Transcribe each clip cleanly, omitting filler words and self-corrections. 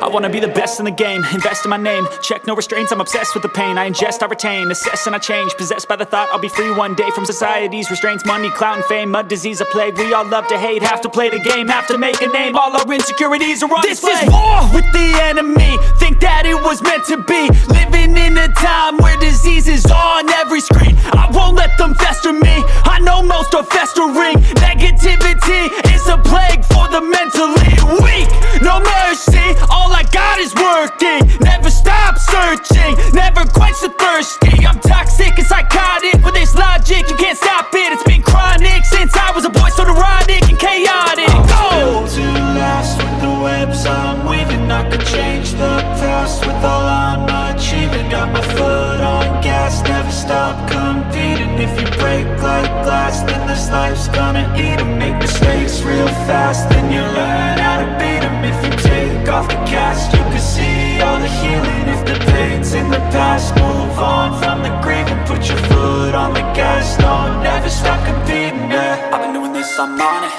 I wanna be the best in the game, invest in my name, check no restraints, I'm obsessed with the pain. I ingest, I retain, assess and I change, possessed by the thought I'll be free one day from society's restraints. Money, clout and fame, mud, disease, a plague. We all love to hate, have to play the game, have to make a name. All our insecurities are on display. This is war with the enemy, think that it was meant to be. Living in a time where disease is on every screen. I won't let them fester me, I know most are festering. Negativity is a plague for the mentally weak. No mercy, all I got is working. Never stop searching, never quench the thirsty. I'm toxic and psychotic with this logic, you can't stop it. It's been chronic since I was a boy, so neurotic and chaotic. I'm built to last with the webs I'm weaving. I could change the past with all I'm achieving. Got my foot on gas, never stop competing. If you break like glass, then this life's gonna eat 'em. Make mistakes real fast, then you learn how to beat 'em. If you take off the cast, you can see all the healing. If the pain's in the past, move on from the grave and put your foot on the gas. No, never stop competing, yeah. I've been doing this, I'm on it,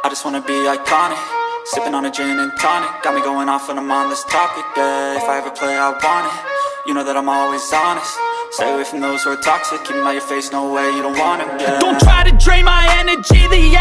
I just wanna be iconic. Sipping on a gin and tonic, got me going off when I'm on this topic, yeah. If I ever play, I want it, you know that I'm always honest. Stay away from those who are toxic, keep them out your face, no way, you don't want them, yeah. Don't try to drain my energy, the